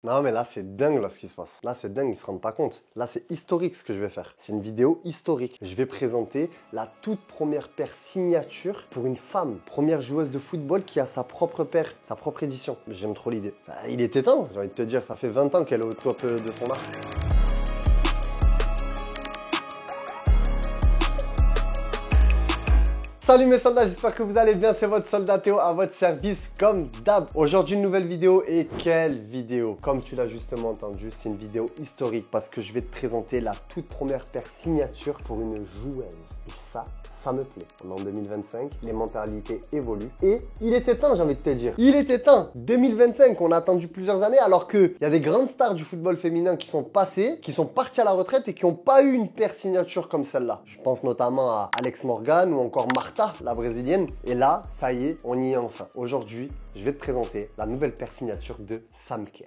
Non mais là c'est dingue là ce qui se passe. Là c'est dingue, ils se rendent pas compte. Là c'est historique ce que je vais faire. C'est une vidéo historique. Je vais présenter la toute première paire signature pour une femme. Première joueuse de football qui a sa propre paire, sa propre édition. J'aime trop l'idée. Il était temps, j'ai envie de te dire, ça fait 20 ans qu'elle est au top de son art. Salut mes soldats, j'espère que vous allez bien, c'est votre soldat Théo à votre service comme d'hab. Aujourd'hui une nouvelle vidéo et quelle vidéo! Comme tu l'as justement entendu, c'est une vidéo historique parce que je vais te présenter la toute première paire signature pour une joueuse. Et ça me plaît. On est en 2025, les mentalités évoluent et il était temps, j'ai envie de te dire. Il était temps. 2025, on a attendu plusieurs années alors qu'il y a des grandes stars du football féminin qui sont passées, qui sont parties à la retraite et qui n'ont pas eu une paire signature comme celle-là. Je pense notamment à Alex Morgan ou encore Marta, la brésilienne. Et là, ça y est, on y est enfin. Aujourd'hui, je vais te présenter la nouvelle paire signature de Sam Kerr.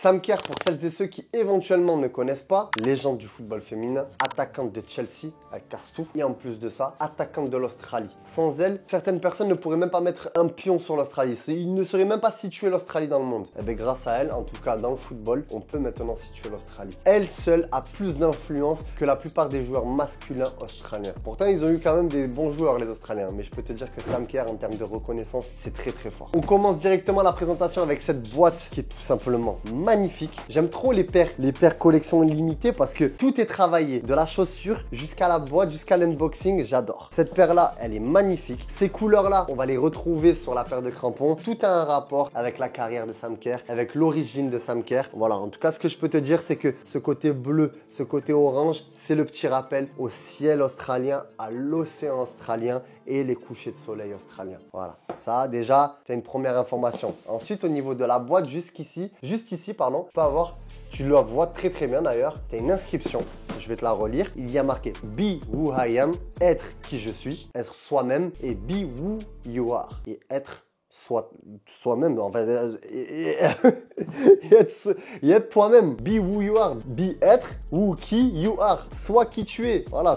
Sam Kerr, pour celles et ceux qui éventuellement ne connaissent pas, légende du football féminin, attaquante de Chelsea, elle casse tout. Et en plus de ça, attaquante de l'Australie. Sans elle, certaines personnes ne pourraient même pas mettre un pion sur l'Australie. Il ne serait même pas situé l'Australie dans le monde. Et bien grâce à elle, en tout cas dans le football, on peut maintenant situer l'Australie. Elle seule a plus d'influence que la plupart des joueurs masculins australiens. Pourtant, ils ont eu quand même des bons joueurs, les Australiens. Mais je peux te dire que Sam Kerr, en termes de reconnaissance, c'est très très fort. On commence directement la présentation avec cette boîte qui est tout simplement magnifique. J'aime trop les paires collection limitée parce que tout est travaillé. De la chaussure jusqu'à la boîte, jusqu'à l'unboxing, j'adore. Cette paire-là, elle est magnifique. Ces couleurs-là, on va les retrouver sur la paire de crampons. Tout a un rapport avec la carrière de Sam Kerr, avec l'origine de Sam Kerr. Voilà, en tout cas, ce que je peux te dire, c'est que ce côté bleu, ce côté orange, c'est le petit rappel au ciel australien, à l'océan australien et les couchers de soleil australiens. Voilà, ça déjà, c'est une première information. Ensuite, au niveau de la boîte, juste ici, tu la vois très très bien d'ailleurs, tu as une inscription, je vais te la relire. Il y a marqué Be who I am, être qui je suis, être soi-même, et be who you are, et être soi-même, enfin, et être toi-même. Be who you are, be être who qui you are, sois qui tu es. Voilà,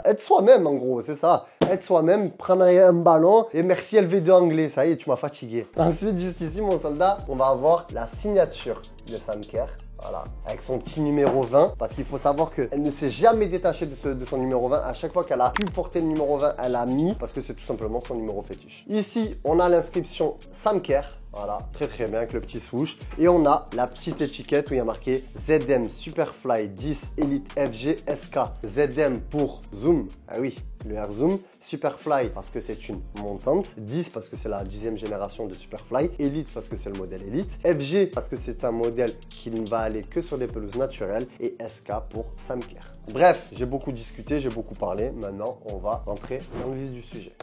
être soi-même en gros, c'est ça. Être soi-même, prendre un ballon et merci LV2 anglais, ça y est, tu m'as fatigué. Ensuite, juste ici, mon soldat, on va avoir la signature de Sam Kerr. Voilà, avec son petit numéro 20, parce qu'il faut savoir qu'elle ne s'est jamais détachée de son numéro 20. À chaque fois qu'elle a pu porter le numéro 20, elle a mis, parce que c'est tout simplement son numéro fétiche. Ici, on a l'inscription Sam Kerr. Voilà, très très bien avec le petit swoosh. Et on a la petite étiquette où il y a marqué ZM Superfly 10 Elite FG SK. ZM pour Zoom, ah oui, le Air Zoom. Superfly parce que c'est une montante. 10 parce que c'est la 10e génération de Superfly. Elite parce que c'est le modèle Elite. FG parce que c'est un modèle qui ne va aller que sur des pelouses naturelles. Et SK pour Sam Kerr. Bref, j'ai beaucoup discuté, j'ai beaucoup parlé. Maintenant, on va entrer dans le vif du sujet.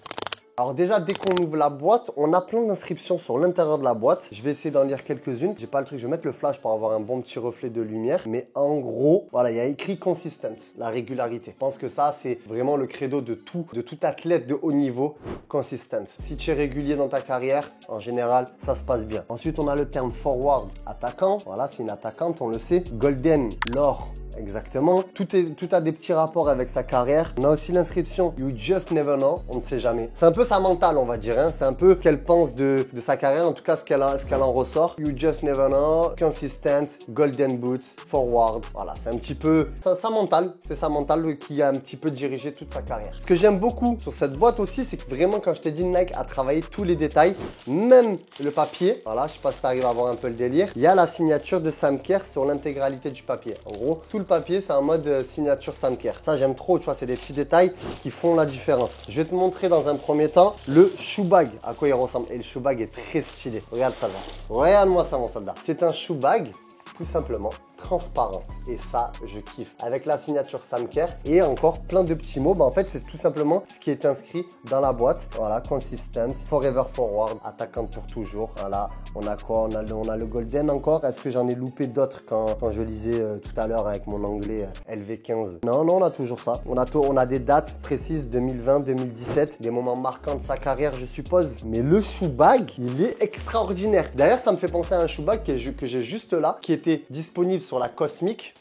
Alors déjà, dès qu'on ouvre la boîte, on a plein d'inscriptions sur l'intérieur de la boîte. Je vais essayer d'en lire quelques-unes. J'ai pas le truc, je vais mettre le flash pour avoir un bon petit reflet de lumière. Mais en gros, voilà, il y a écrit consistent, la régularité. Je pense que ça, c'est vraiment le credo de tout athlète de haut niveau, consistent. Si tu es régulier dans ta carrière, en général, ça se passe bien. Ensuite, on a le terme forward, attaquant. Voilà, c'est une attaquante, on le sait. Golden, l'or. Exactement. Tout a des petits rapports avec sa carrière. On a aussi l'inscription You just never know. On ne sait jamais. C'est un peu sa mentale, on va dire. Hein. C'est un peu ce qu'elle pense de sa carrière. En tout cas, ce qu'elle en ressort. You just never know. Consistent. Golden boots. Forward. Voilà, c'est un petit peu sa mentale. C'est sa mentale qui a un petit peu dirigé toute sa carrière. Ce que j'aime beaucoup sur cette boîte aussi, c'est que vraiment, quand je t'ai dit, Nike a travaillé tous les détails. Même le papier. Voilà, je sais pas si tu arrives à voir un peu le délire. Il y a la signature de Sam Kerr sur l'intégralité du papier. En gros, tout le papier, c'est un mode signature Sam Kerr. Ça, j'aime trop, tu vois, c'est des petits détails qui font la différence. Je vais te montrer dans un premier temps le shoe bag, à quoi il ressemble. Et le shoe bag est très stylé. Regarde ça, là. Regarde-moi ça, mon soldat. C'est un shoe bag, tout simplement, transparent. Et ça, je kiffe. Avec la signature Sam Kerr et encore plein de petits mots. En fait, c'est tout simplement ce qui est inscrit dans la boîte. Voilà, consistent, forever forward, attaquante pour toujours. Voilà, on a quoi? On a le golden encore. Est-ce que j'en ai loupé d'autres quand je lisais tout à l'heure avec mon anglais LV15? Non, on a toujours ça. On a des dates précises, 2020, 2017, des moments marquants de sa carrière, je suppose. Mais le shoe bag, il est extraordinaire. D'ailleurs, ça me fait penser à un shoe bag que j'ai juste là, qui était disponible sur la Cosmic.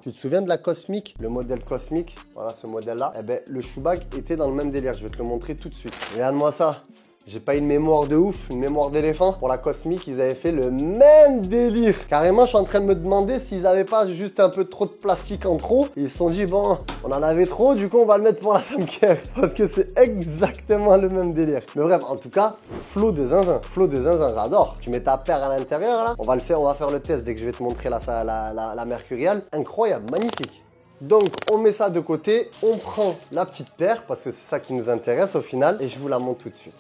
Tu te souviens de la Cosmic, le modèle Cosmic? Voilà, ce modèle-là. Eh ben, le shoe bag était dans le même délire. Je vais te le montrer tout de suite. Regarde-moi ça. J'ai pas une mémoire de ouf, une mémoire d'éléphant. Pour la Cosmic, ils avaient fait le même délire. Carrément, je suis en train de me demander s'ils avaient pas juste un peu trop de plastique en trop. Ils se sont dit, bon, on en avait trop, du coup, on va le mettre pour la Samker. Parce que c'est exactement le même délire. Mais bref, en tout cas, flow de zinzin. Flow de zinzin, j'adore. Tu mets ta paire à l'intérieur, là. On va faire le test dès que je vais te montrer la Mercurial. Incroyable, magnifique. Donc, on met ça de côté. On prend la petite paire, parce que c'est ça qui nous intéresse au final. Et je vous la montre tout de suite.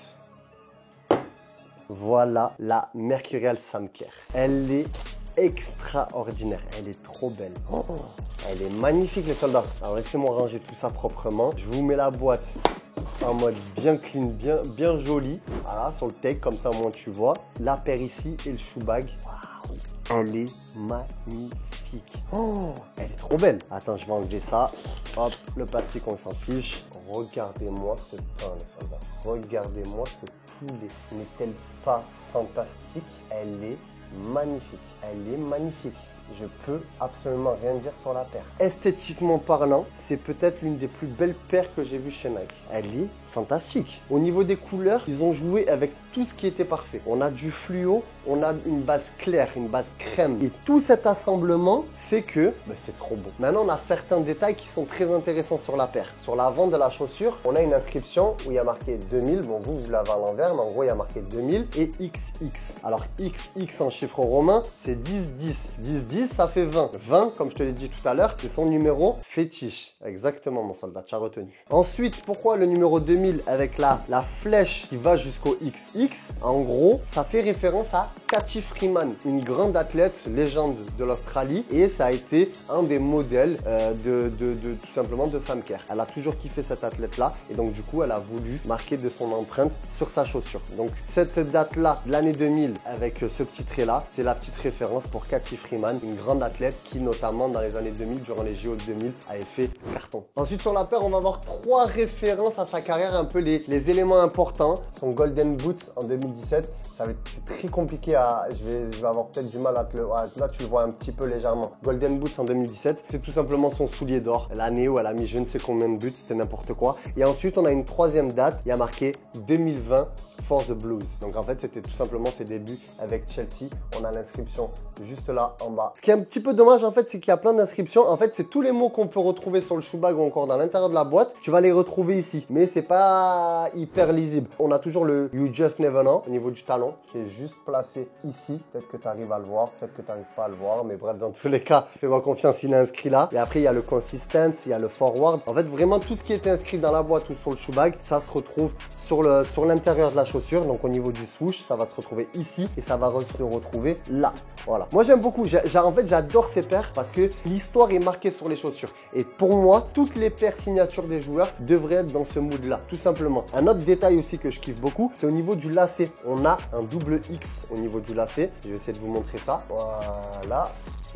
Voilà la Mercurial Samker. Elle est extraordinaire. Elle est trop belle. Oh, elle est magnifique, les soldats. Alors, laissez-moi ranger tout ça proprement. Je vous mets la boîte en mode bien clean, bien joli. Voilà, sur le take, comme ça au moins tu vois. La paire ici et le shoe bag. Waouh, elle est magnifique. Oh, elle est trop belle. Attends, je vais enlever ça. Hop, le plastique, on s'en fiche. Regardez-moi ce pain, les soldats. Regardez-moi ce poulet. N'est-elle pas fantastique? Elle est magnifique. Elle est magnifique. Je peux absolument rien dire sur la paire. Esthétiquement parlant, c'est peut-être l'une des plus belles paires que j'ai vues chez Nike. Elle est fantastique. Au niveau des couleurs, ils ont joué avec tout ce qui était parfait. On a du fluo, on a une base claire, une base crème. Et tout cet assemblement fait que c'est trop beau. Maintenant, on a certains détails qui sont très intéressants sur la paire. Sur l'avant de la chaussure, on a une inscription où il y a marqué 2000. Bon, vous l'avez à l'envers, mais en gros, il y a marqué 2000 et XX. Alors, XX en chiffre romain, c'est 10-10. 10-10, ça fait 20. 20, comme je te l'ai dit tout à l'heure, c'est son numéro fétiche. Exactement, mon soldat, tu as retenu. Ensuite, pourquoi le numéro 2000 avec la flèche qui va jusqu'au XX? En gros, ça fait référence à Cathy Freeman, une grande athlète légende de l'Australie, et ça a été un des modèles tout simplement de Samker. Elle a toujours kiffé cette athlète-là, et donc du coup, elle a voulu marquer de son empreinte sur sa chaussure. Donc cette date-là, de l'année 2000, avec ce petit trait-là, c'est la petite référence pour Cathy Freeman, une grande athlète qui, notamment dans les années 2000, durant les JO de 2000, avait fait carton. Ensuite, sur la paire, on va avoir 3 références à sa carrière, un peu les éléments importants. Son Golden Boots en 2017, c'est très compliqué à... Je vais avoir peut-être du mal à te le... Là, tu le vois un petit peu légèrement. Golden Boots en 2017, c'est tout simplement son soulier d'or. L'année où elle a mis je ne sais combien de buts, c'était n'importe quoi. Et ensuite, on a une 3e date, il y a marqué 2020 for the Blues. Donc en fait, c'était tout simplement ses débuts avec Chelsea. On a l'inscription juste là en bas. Ce qui est un petit peu dommage en fait, c'est qu'il y a plein d'inscriptions. En fait, c'est tous les mots qu'on peut retrouver sur le shoe bag ou encore dans l'intérieur de la boîte. Tu vas les retrouver ici, mais c'est pas hyper lisible. On a toujours le You Just Never Know au niveau du talon qui est juste placé ici. Peut-être que tu arrives à le voir, peut-être que tu n'arrives pas à le voir, mais bref, dans tous les cas, fais-moi confiance, il est inscrit là. Et après, il y a le Consistence, il y a le Forward. En fait, vraiment tout ce qui est inscrit dans la boîte ou sur le shoe bag, ça se retrouve sur l'intérieur de la chaussure. Donc au niveau du swoosh, ça va se retrouver ici et ça va se retrouver là. Voilà. Moi, j'aime beaucoup. En fait, j'adore ces paires parce que l'histoire est marquée sur les chaussures. Et pour moi, toutes les paires signatures des joueurs devraient être dans ce mood-là, tout simplement. Un autre détail aussi que je kiffe beaucoup, c'est au niveau du lacet. On a un double X au niveau du lacet. Je vais essayer de vous montrer ça. Voilà.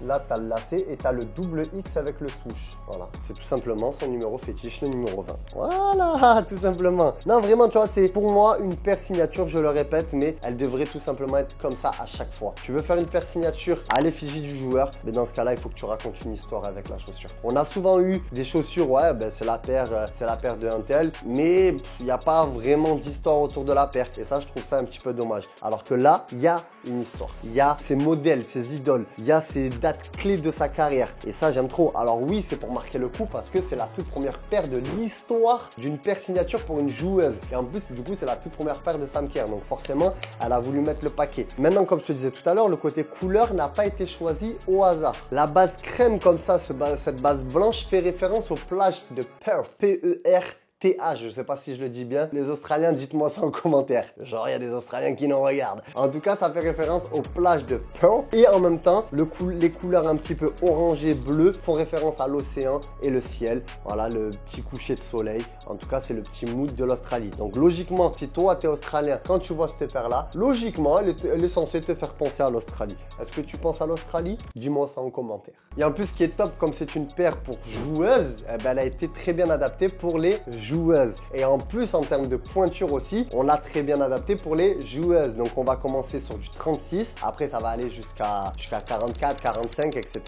Là, tu as le lacet et tu as le double X avec le swoosh. Voilà, c'est tout simplement son numéro fétiche, le numéro 20. Voilà, tout simplement. Non, vraiment, tu vois, c'est pour moi une paire signature, je le répète, mais elle devrait tout simplement être comme ça à chaque fois. Tu veux faire une paire signature à l'effigie du joueur, mais dans ce cas-là, il faut que tu racontes une histoire avec la chaussure. On a souvent eu des chaussures, ouais, c'est la paire de un tel, mais il n'y a pas vraiment d'histoire autour de la paire. Et ça, je trouve ça un petit peu dommage. Alors que là, il y a une histoire. Il y a ses modèles, ses idoles, il y a ses dates clés de sa carrière. Et ça, j'aime trop. Alors oui, c'est pour marquer le coup parce que c'est la toute première paire de l'histoire d'une paire signature pour une joueuse. Et en plus, du coup, c'est la toute première paire de Samker. Donc forcément, elle a voulu mettre le paquet. Maintenant, comme je te disais tout à l'heure, le côté couleur n'a pas été choisi au hasard. La base crème comme ça, cette base blanche fait référence aux plages de Perth. P-E-R-T-H, je ne sais pas si je le dis bien. Les Australiens, dites-moi ça en commentaire. Genre, il y a des Australiens qui nous regardent. En tout cas, ça fait référence aux plages de Perth. Et en même temps, les couleurs un petit peu orangé bleu font référence à l'océan et le ciel. Voilà, le petit coucher de soleil. En tout cas, c'est le petit mood de l'Australie. Donc, logiquement, si toi, tu es Australien, quand tu vois cette paire-là, logiquement, elle est censée te faire penser à l'Australie. Est-ce que tu penses à l'Australie? Dis-moi ça en commentaire. Et en plus, ce qui est top, comme c'est une paire pour joueuses, eh ben, elle a été très bien adaptée pour les joueuses. Et en plus, en termes de pointure aussi, on l'a très bien adapté pour les joueuses. Donc, on va commencer sur du 36. Après, ça va aller jusqu'à 44, 45, etc.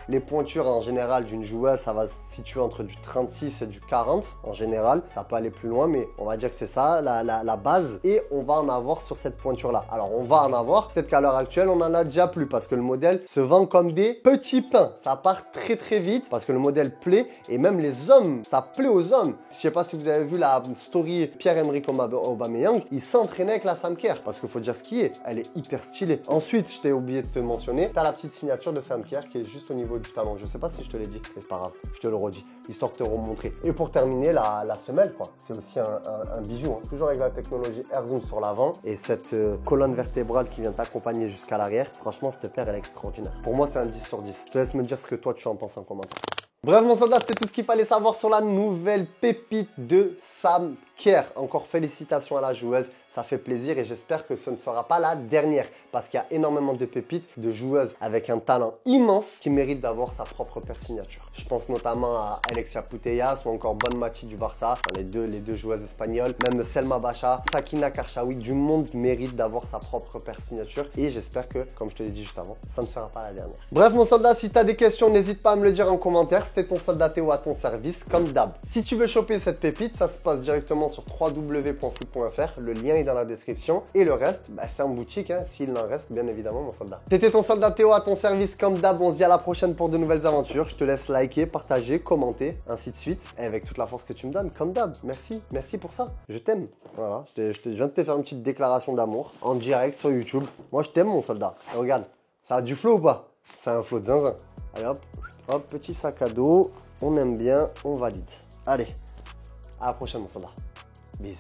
Les pointures en général d'une joueuse, ça va se situer entre du 36 et du 40 en général. Ça peut aller plus loin, mais on va dire que c'est ça la base. Et on va en avoir sur cette pointure-là. Alors, on va en avoir. Peut-être qu'à l'heure actuelle, on en a déjà plus parce que le modèle se vend comme des petits pains. Ça part très très vite parce que le modèle plaît et même les hommes, ça plaît aux hommes. Je sais pas si vous avez vu la story Pierre-Emerick Aubameyang, il s'entraînait avec la Sam Kerr parce qu'il faut dire ce qui est, elle est hyper stylée. Ensuite, je t'ai oublié de te mentionner, tu as la petite signature de Sam Kerr qui est juste au niveau du talon. Je sais pas si je te l'ai dit, mais c'est pas grave, je te le redis, histoire de te remontrer. Et pour terminer, la semelle, quoi. C'est aussi un bijou, hein. Toujours avec la technologie AirZoom sur l'avant et cette colonne vertébrale qui vient t'accompagner jusqu'à l'arrière. Franchement, cette paire, elle est extraordinaire. Pour moi, c'est un 10 sur 10. Je te laisse me dire ce que toi, tu en penses en commentaire. Bref, mon soldat, c'était tout ce qu'il fallait savoir sur la nouvelle pépite de Sam Kerr. Encore félicitations à la joueuse. Ça fait plaisir et j'espère que ce ne sera pas la dernière parce qu'il y a énormément de pépites, de joueuses avec un talent immense qui méritent d'avoir sa propre paire signature. Je pense notamment à Alexia Putellas ou encore Bonmati du Barça, les deux joueuses espagnoles, même Selma Bacha, Sakina Karchaoui, du monde mérite d'avoir sa propre paire signature et j'espère que, comme je te l'ai dit juste avant, ça ne sera pas la dernière. Bref, mon soldat, si tu as des questions, n'hésite pas à me le dire en commentaire. C'était ton soldat Théo à ton service, comme d'hab. Si tu veux choper cette pépite, ça se passe directement sur www.foot.fr. Le lien est dans la description. Et le reste, c'est en boutique, hein, s'il en reste, bien évidemment, mon soldat. C'était ton soldat Théo à ton service, comme d'hab. On se dit à la prochaine pour de nouvelles aventures. Je te laisse liker, partager, commenter, ainsi de suite. Et avec toute la force que tu me donnes, comme d'hab. Merci, merci pour ça. Je t'aime. Voilà, je viens de te faire une petite déclaration d'amour en direct sur YouTube. Moi, je t'aime, mon soldat. Et regarde, ça a du flow ou pas? C'est un flow de zinzin. Allez hop, hop, petit sac à dos. On aime bien, on valide. Allez, à la prochaine, mon soldat. Bis.